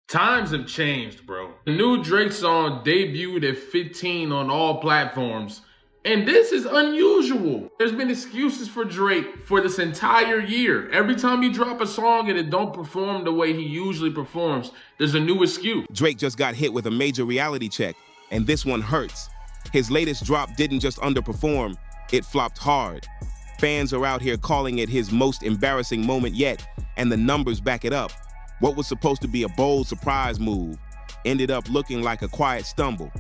Times have changed, bro. The new Drake song debuted at 15 on all platforms. And this is unusual. There's been excuses for Drake for this entire year. Every time he drop a song and it don't perform the way he usually performs, there's a new excuse. Drake just got hit with a major reality check, and this one hurts. His latest drop didn't just underperform, it flopped hard. Fans are out here calling it his most embarrassing moment yet, and the numbers back it up. What was supposed to be a bold surprise move ended up looking like a quiet stumble.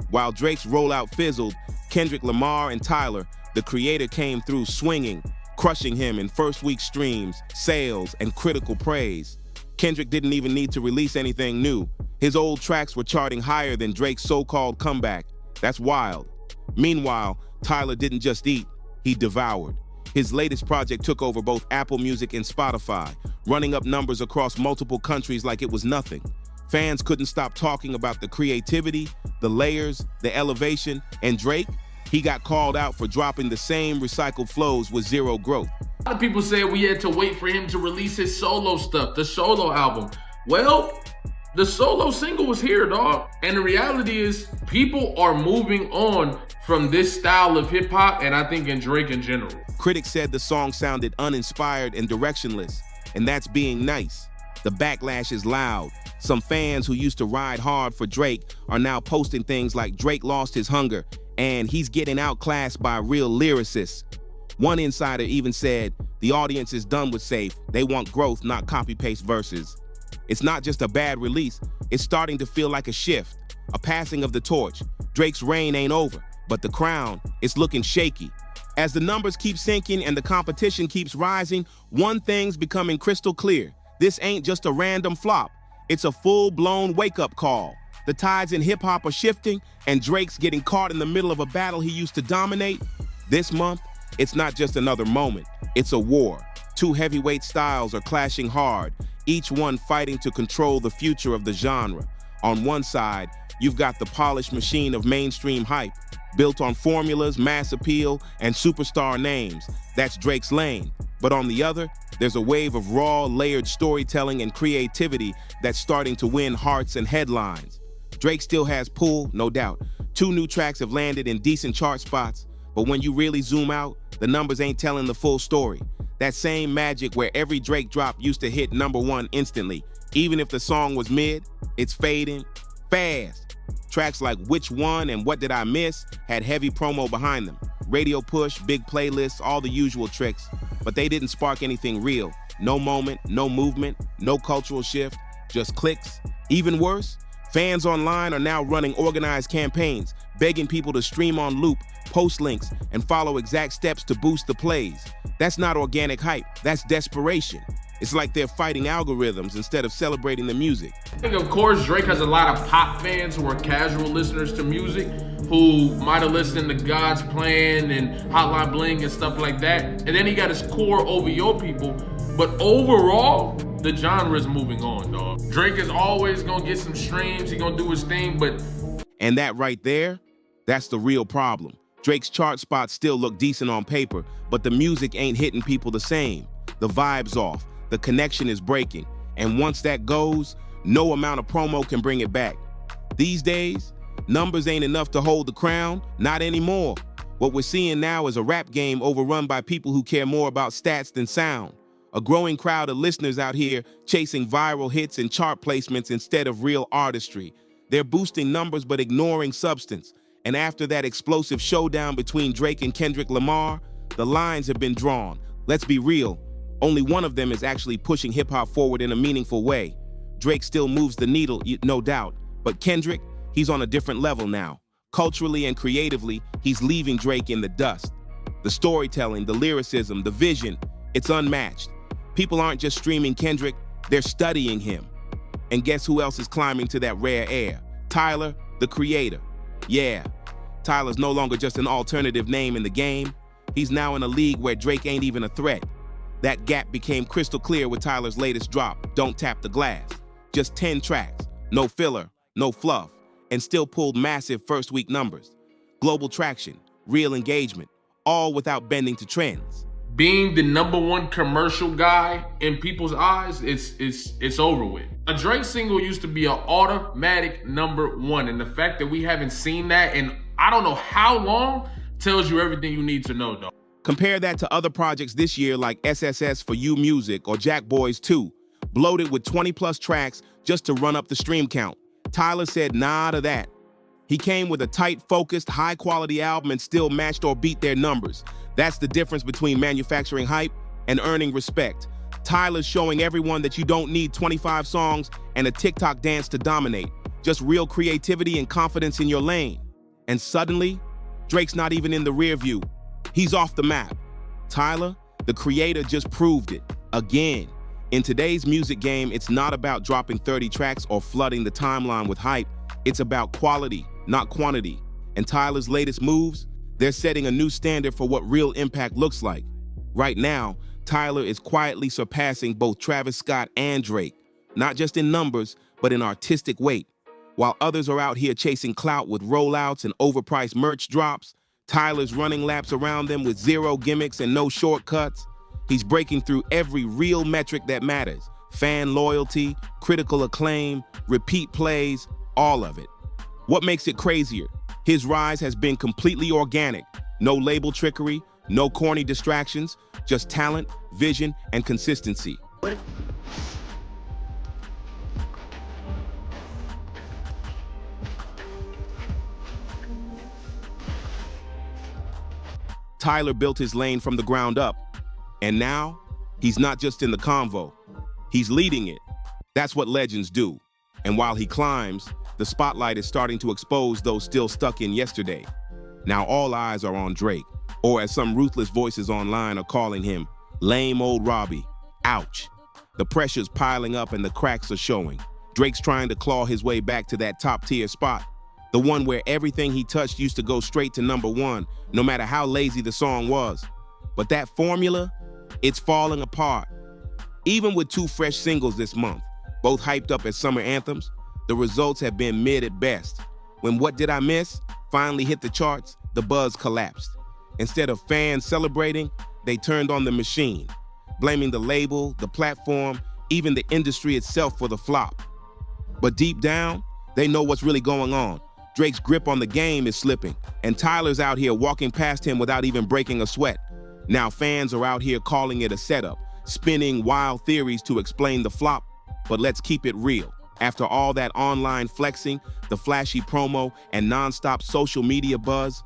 While Drake's rollout fizzled, Kendrick Lamar and Tyler, the creator, came through swinging, crushing him in first-week streams, sales, and critical praise. Kendrick didn't even need to release anything new. His old tracks were charting higher than Drake's so-called comeback. That's wild. Meanwhile, Tyler didn't just eat, he devoured. His latest project took over both Apple Music and Spotify, running up numbers across multiple countries like it was nothing. Fans couldn't stop talking about the creativity, the layers, the elevation, and Drake, he got called out for dropping the same recycled flows with zero growth. A lot of people said we had to wait for him to release his solo stuff, the solo album. Well, the solo single was here, dog. And the reality is, people are moving on from this style of hip hop, and I think in Drake in general. Critics said the song sounded uninspired and directionless, and that's being nice. The backlash is loud. Some fans who used to ride hard for Drake are now posting things like Drake lost his hunger and he's getting outclassed by real lyricists. One insider even said, the audience is done with Safe. They want growth, not copy-paste verses. It's not just a bad release, it's starting to feel like a shift, a passing of the torch. Drake's reign ain't over, but the crown is looking shaky. As the numbers keep sinking and the competition keeps rising, one thing's becoming crystal clear. This ain't just a random flop. It's a full-blown wake-up call. The tides in hip-hop are shifting, and Drake's getting caught in the middle of a battle he used to dominate. This month, it's not just another moment. It's a war. Two heavyweight styles are clashing hard, each one fighting to control the future of the genre. On one side, you've got the polished machine of mainstream hype, built on formulas, mass appeal, and superstar names. That's Drake's lane. But on the other, there's a wave of raw, layered storytelling and creativity that's starting to win hearts and headlines. Drake still has pull, no doubt. 2 new tracks have landed in decent chart spots, but when you really zoom out, the numbers ain't telling the full story. That same magic where every Drake drop used to hit #1 instantly. Even if the song was mid, it's fading fast. Tracks like Which One and What Did I Miss had heavy promo behind them. Radio push, big playlists, all the usual tricks, but they didn't spark anything real. No moment, no movement, no cultural shift, just clicks. Even worse, fans online are now running organized campaigns, begging people to stream on loop, post links, and follow exact steps to boost the plays. That's not organic hype, that's desperation. It's like they're fighting algorithms instead of celebrating the music. I think, of course, Drake has a lot of pop fans who are casual listeners to music, who might have listened to God's Plan and Hotline Bling and stuff like that. And then he got his core OVO people. But overall, the genre is moving on, dog. Drake is always gonna get some streams, he gonna do his thing, but... And that right there, that's the real problem. Drake's chart spots still look decent on paper, but the music ain't hitting people the same. The vibe's off, the connection is breaking, and once that goes, no amount of promo can bring it back. These days, numbers ain't enough to hold the crown, not anymore. What we're seeing now is a rap game overrun by people who care more about stats than sound. A growing crowd of listeners out here chasing viral hits and chart placements instead of real artistry. They're boosting numbers but ignoring substance. And after that explosive showdown between Drake and Kendrick Lamar, the lines have been drawn. Let's be real, only one of them is actually pushing hip-hop forward in a meaningful way. Drake still moves the needle, no doubt, but Kendrick, he's on a different level now. Culturally and creatively, he's leaving Drake in the dust. The storytelling, the lyricism, the vision, it's unmatched. People aren't just streaming Kendrick, they're studying him. And guess who else is climbing to that rare air? Tyler, the creator. Yeah, Tyler's no longer just an alternative name in the game. He's now in a league where Drake ain't even a threat. That gap became crystal clear with Tyler's latest drop, Don't Tap the Glass. Just 10 tracks, no filler, no fluff, and still pulled massive first-week numbers. Global traction, real engagement, all without bending to trends. being the #1 commercial guy in people's eyes, it's over with. A Drake single used to be an automatic #1, and the fact that we haven't seen that in I don't know how long tells you everything you need to know, though. Compare that to other projects this year like SSS for You Music or Jack Boys 2, bloated with 20+ tracks just to run up the stream count. Tyler said nah to that. He came with a tight, focused, high-quality album and still matched or beat their numbers. That's the difference between manufacturing hype and earning respect. Tyler's showing everyone that you don't need 25 songs and a TikTok dance to dominate. Just real creativity and confidence in your lane. And suddenly, Drake's not even in the rear view. He's off the map. Tyler, the creator, just proved it. Again. In today's music game, it's not about dropping 30 tracks or flooding the timeline with hype. It's about quality, not quantity. And Tyler's latest moves, they're setting a new standard for what real impact looks like. Right now, Tyler is quietly surpassing both Travis Scott and Drake, not just in numbers, but in artistic weight. While others are out here chasing clout with rollouts and overpriced merch drops, Tyler's running laps around them with zero gimmicks and no shortcuts. He's breaking through every real metric that matters: fan loyalty, critical acclaim, repeat plays, all of it. What makes it crazier? His rise has been completely organic. No label trickery, no corny distractions, just talent, vision, and consistency. Tyler built his lane from the ground up. And now, he's not just in the convo, he's leading it. That's what legends do. And while he climbs, the spotlight is starting to expose those still stuck in yesterday. Now all eyes are on Drake, or as some ruthless voices online are calling him, lame old Robbie. Ouch. The pressure's piling up and the cracks are showing. Drake's trying to claw his way back to that top-tier spot, the one where everything he touched used to go straight to #1, no matter how lazy the song was. But that formula, it's falling apart. Even with 2 fresh singles this month, both hyped up as summer anthems, the results have been mid at best. When What Did I Miss finally hit the charts, the buzz collapsed. Instead of fans celebrating, they turned on the machine, blaming the label, the platform, even the industry itself for the flop. But deep down, they know what's really going on. Drake's grip on the game is slipping, and Tyler's out here walking past him without even breaking a sweat. Now fans are out here calling it a setup, spinning wild theories to explain the flop. But let's keep it real. After all that online flexing, the flashy promo, and non-stop social media buzz,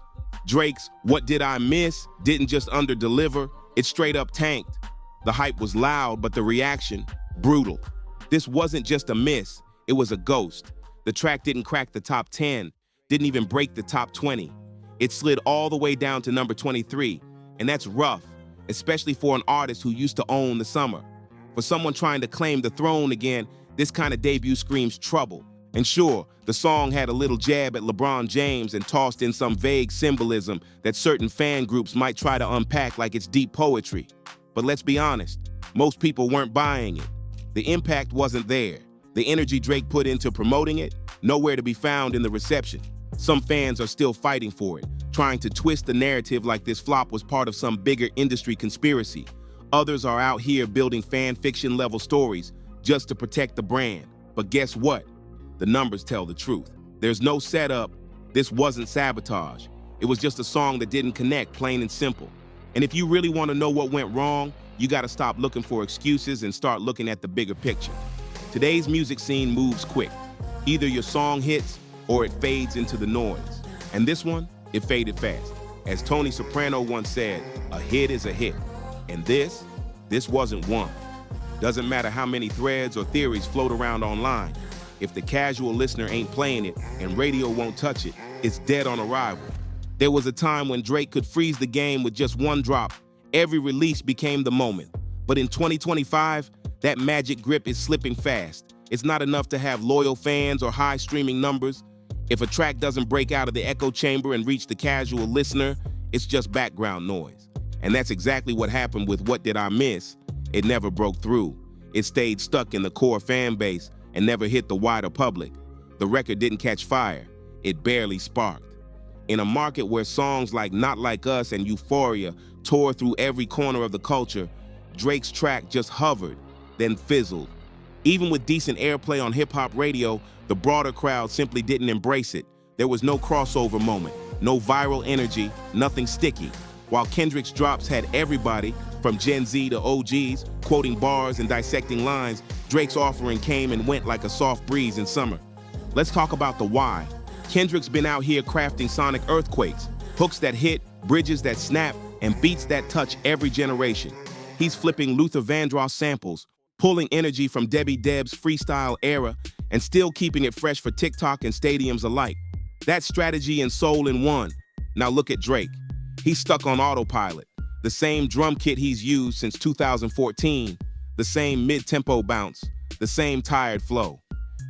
Drake's What Did I Miss didn't just underdeliver, it straight up tanked. The hype was loud, but the reaction, brutal. This wasn't just a miss, it was a ghost. The track didn't crack the top 10, didn't even break the top 20. It slid all the way down to number 23. And that's rough, especially for an artist who used to own the summer. For someone trying to claim the throne again, this kind of debut screams trouble. And sure, the song had a little jab at LeBron James and tossed in some vague symbolism that certain fan groups might try to unpack like it's deep poetry. But let's be honest, most people weren't buying it. The impact wasn't there. The energy Drake put into promoting it, nowhere to be found in the reception. Some fans are still fighting for it, trying to twist the narrative like this flop was part of some bigger industry conspiracy. Others are out here building fan fiction level stories just to protect the brand. But guess what? The numbers tell the truth. There's no setup. This wasn't sabotage. It was just a song that didn't connect, plain and simple. And if you really want to know what went wrong, you got to stop looking for excuses and start looking at the bigger picture. Today's music scene moves quick. Either your song hits or it fades into the noise. And this one, it faded fast. As Tony Soprano once said, a hit is a hit. And this wasn't one. Doesn't matter how many threads or theories float around online. If the casual listener ain't playing it and radio won't touch it, it's dead on arrival. There was a time when Drake could freeze the game with just one drop. Every release became the moment. But in 2025, that magic grip is slipping fast. It's not enough to have loyal fans or high streaming numbers. If a track doesn't break out of the echo chamber and reach the casual listener, it's just background noise. And that's exactly what happened with What Did I Miss? It never broke through. It stayed stuck in the core fan base and never hit the wider public. The record didn't catch fire. It barely sparked. In a market where songs like Not Like Us and Euphoria tore through every corner of the culture, Drake's track just hovered, then fizzled. Even with decent airplay on hip-hop radio, the broader crowd simply didn't embrace it. There was no crossover moment, no viral energy, nothing sticky. While Kendrick's drops had everybody, from Gen Z to OGs, quoting bars and dissecting lines, Drake's offering came and went like a soft breeze in summer. Let's talk about the why. Kendrick's been out here crafting sonic earthquakes, hooks that hit, bridges that snap, and beats that touch every generation. He's flipping Luther Vandross samples, pulling energy from Debbie Deb's freestyle era, and still keeping it fresh for TikTok and stadiums alike. That's strategy and soul in one. Now look at Drake. He's stuck on autopilot. The same drum kit he's used since 2014, the same mid-tempo bounce, the same tired flow.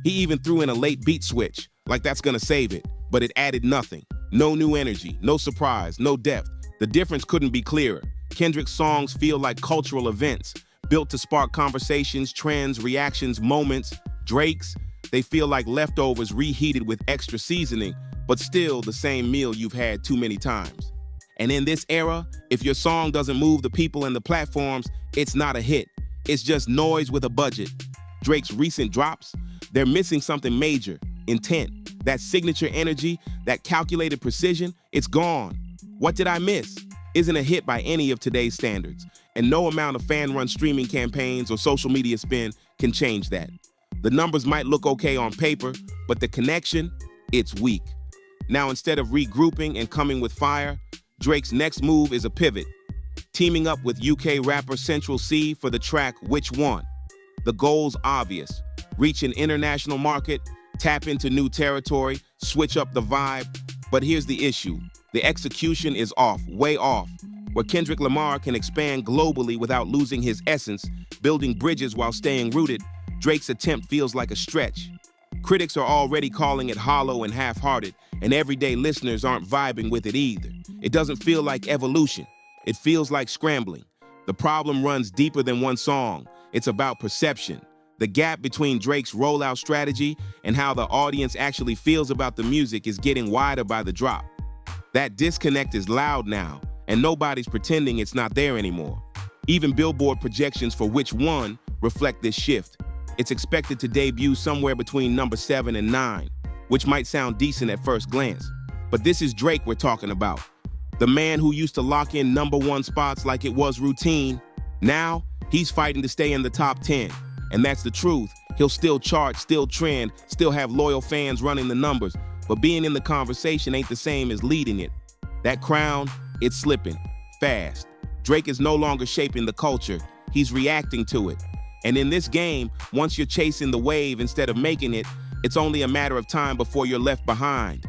He even threw in a late beat switch, like that's gonna save it, but it added nothing. No new energy, no surprise, no depth. The difference couldn't be clearer. Kendrick's songs feel like cultural events, built to spark conversations, trends, reactions, moments. Drake's, they feel like leftovers reheated with extra seasoning, but still the same meal you've had too many times. And in this era, if your song doesn't move the people and the platforms, it's not a hit. It's just noise with a budget. Drake's recent drops, they're missing something major: intent. That signature energy, that calculated precision, it's gone. What did I miss? Isn't a hit by any of today's standards, and no amount of fan-run streaming campaigns or social media spin can change that. The numbers might look okay on paper, but the connection, it's weak. Now, instead of regrouping and coming with fire, Drake's next move is a pivot, teaming up with UK rapper Central C for the track Which One. The goal's obvious: reach an international market, tap into new territory, switch up the vibe. But here's the issue: the execution is off, way off. Where Kendrick Lamar can expand globally without losing his essence, building bridges while staying rooted, Drake's attempt feels like a stretch. Critics are already calling it hollow and half-hearted, and everyday listeners aren't vibing with it either. It doesn't feel like evolution. It feels like scrambling. The problem runs deeper than one song. It's about perception. The gap between Drake's rollout strategy and how the audience actually feels about the music is getting wider by the drop. That disconnect is loud now, and nobody's pretending it's not there anymore. Even Billboard projections for Which One reflect this shift. It's expected to debut somewhere between number 7 and 9, which might sound decent at first glance. But this is Drake we're talking about. The man who used to lock in number 1 spots like it was routine. Now, he's fighting to stay in the top 10. And that's the truth. He'll still chart, still trend, still have loyal fans running the numbers. But being in the conversation ain't the same as leading it. That crown, it's slipping, fast. Drake is no longer shaping the culture. He's reacting to it. And in this game, once you're chasing the wave instead of making it, it's only a matter of time before you're left behind.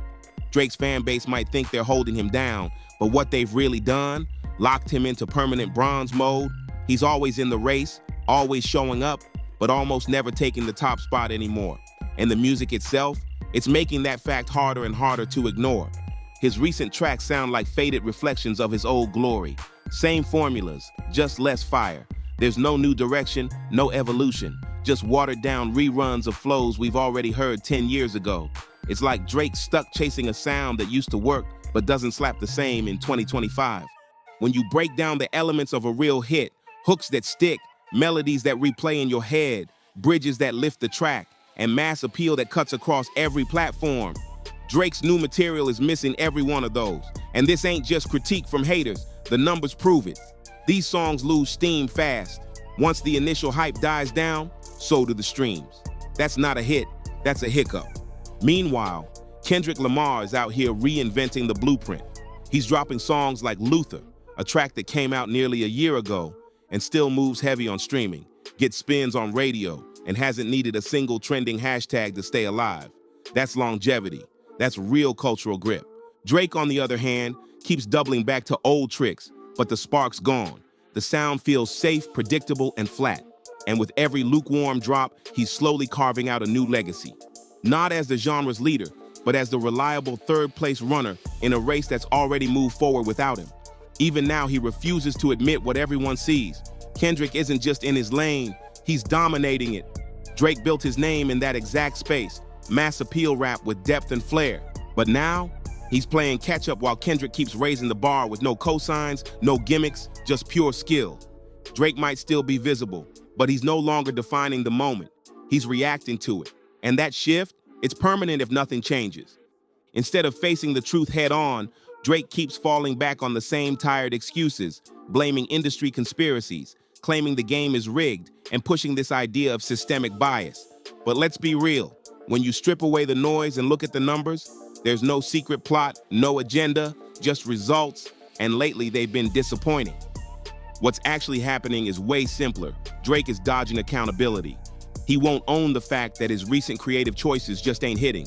Drake's fan base might think they're holding him down, but what they've really done, locked him into permanent bronze mode. He's always in the race, always showing up, but almost never taking the top spot anymore. And the music itself, it's making that fact harder and harder to ignore. His recent tracks sound like faded reflections of his old glory. Same formulas, just less fire. There's no new direction, no evolution, just watered down reruns of flows we've already heard 10 years ago. It's like Drake stuck chasing a sound that used to work but doesn't slap the same in 2025. When you break down the elements of a real hit, hooks that stick, melodies that replay in your head, bridges that lift the track, and mass appeal that cuts across every platform, Drake's new material is missing every one of those. And this ain't just critique from haters, the numbers prove it. These songs lose steam fast. Once the initial hype dies down, so do the streams. That's not a hit, that's a hiccup. Meanwhile, Kendrick Lamar is out here reinventing the blueprint. He's dropping songs like Luther, a track that came out nearly a year ago and still moves heavy on streaming, gets spins on radio, and hasn't needed a single trending hashtag to stay alive. That's longevity. That's real cultural grip. Drake, on the other hand, keeps doubling back to old tricks, but the spark's gone. The sound feels safe, predictable, and flat. And with every lukewarm drop, he's slowly carving out a new legacy. Not as the genre's leader, but as the reliable third-place runner in a race that's already moved forward without him. Even now, he refuses to admit what everyone sees. Kendrick isn't just in his lane, he's dominating it. Drake built his name in that exact space, mass appeal rap with depth and flair. But now, He's playing catch-up while Kendrick keeps raising the bar with no cosigns, no gimmicks, just pure skill. Drake might still be visible, but he's no longer defining the moment. He's reacting to it. And that shift, it's permanent if nothing changes. Instead of facing the truth head-on, Drake keeps falling back on the same tired excuses, blaming industry conspiracies, claiming the game is rigged, and pushing this idea of systemic bias. But let's be real. When you strip away the noise and look at the numbers, there's no secret plot, no agenda, just results, and lately they've been disappointing. What's actually happening is way simpler. Drake is dodging accountability. He won't own the fact that his recent creative choices just ain't hitting.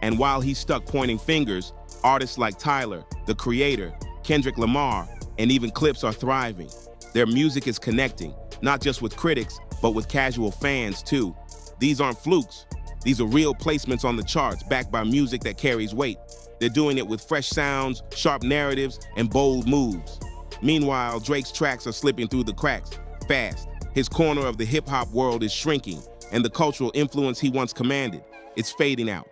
And while he's stuck pointing fingers, artists like Tyler, the Creator, Kendrick Lamar, and even Clips are thriving. Their music is connecting, not just with critics, but with casual fans too. These aren't flukes. These are real placements on the charts, backed by music that carries weight. They're doing it with fresh sounds, sharp narratives, and bold moves. Meanwhile, Drake's tracks are slipping through the cracks, fast. His corner of the hip-hop world is shrinking, and the cultural influence he once commanded, it's fading out.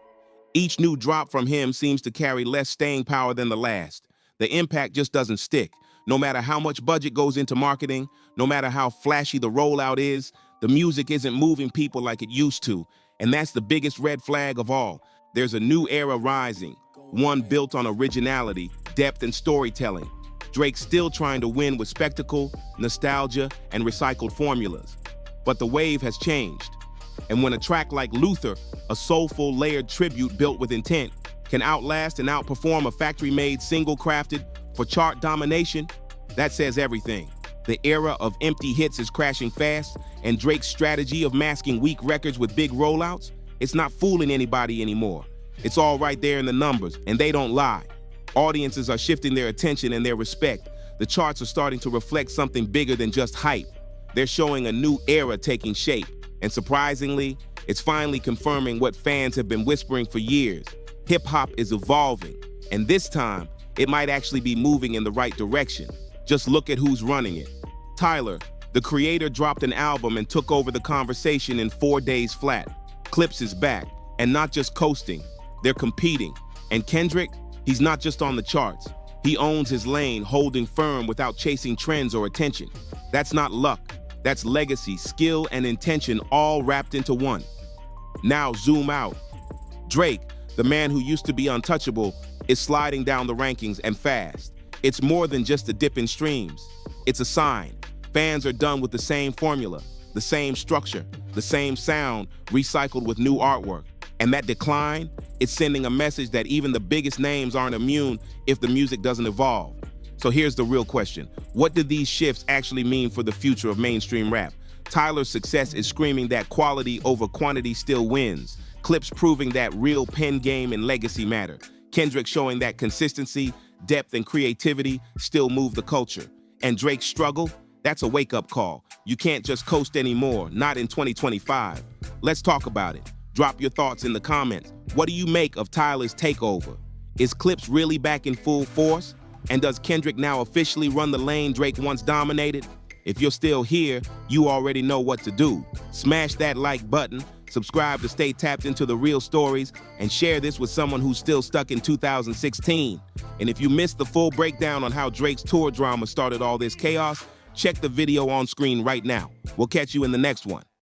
Each new drop from him seems to carry less staying power than the last. The impact just doesn't stick. No matter how much budget goes into marketing, no matter how flashy the rollout is, the music isn't moving people like it used to. And that's the biggest red flag of all. There's a new era rising, one built on originality, depth, and storytelling. Drake's still trying to win with spectacle, nostalgia, and recycled formulas. But the wave has changed. And when a track like Luther, a soulful, layered tribute built with intent, can outlast and outperform a factory-made single crafted for chart domination, that says everything. The era of empty hits is crashing fast, and Drake's strategy of masking weak records with big rollouts, it's not fooling anybody anymore. It's all right there in the numbers, and they don't lie. Audiences are shifting their attention and their respect. The charts are starting to reflect something bigger than just hype. They're showing a new era taking shape, and surprisingly, it's finally confirming what fans have been whispering for years. Hip-hop is evolving, and this time, it might actually be moving in the right direction. Just look at who's running it. Tyler, the Creator, dropped an album and took over the conversation in 4 days flat. Clips is back, and not just coasting, they're competing. And Kendrick, he's not just on the charts. He owns his lane, holding firm without chasing trends or attention. That's not luck. That's legacy, skill, and intention all wrapped into one. Now zoom out. Drake, the man who used to be untouchable, is sliding down the rankings and fast. It's more than just a dip in streams. It's a sign. Fans are done with the same formula, the same structure, the same sound, recycled with new artwork. And that decline, it's sending a message that even the biggest names aren't immune if the music doesn't evolve. So here's the real question. What do these shifts actually mean for the future of mainstream rap? Tyler's success is screaming that quality over quantity still wins. Clips proving that real pen game and legacy matter. Kendrick showing that consistency, depth, and creativity still move the culture. And Drake's struggle, that's a wake-up call. You can't just coast anymore, not in 2025. Let's talk about it. Drop your thoughts in the comments. What do you make of Tyler's takeover? Is Clips really back in full force? And does Kendrick now officially run the lane Drake once dominated? If you're still here, you already know what to do. Smash that like button, subscribe to stay tapped into the real stories, and share this with someone who's still stuck in 2016. And if you missed the full breakdown on how Drake's tour drama started all this chaos, check the video on screen right now. We'll catch you in the next one.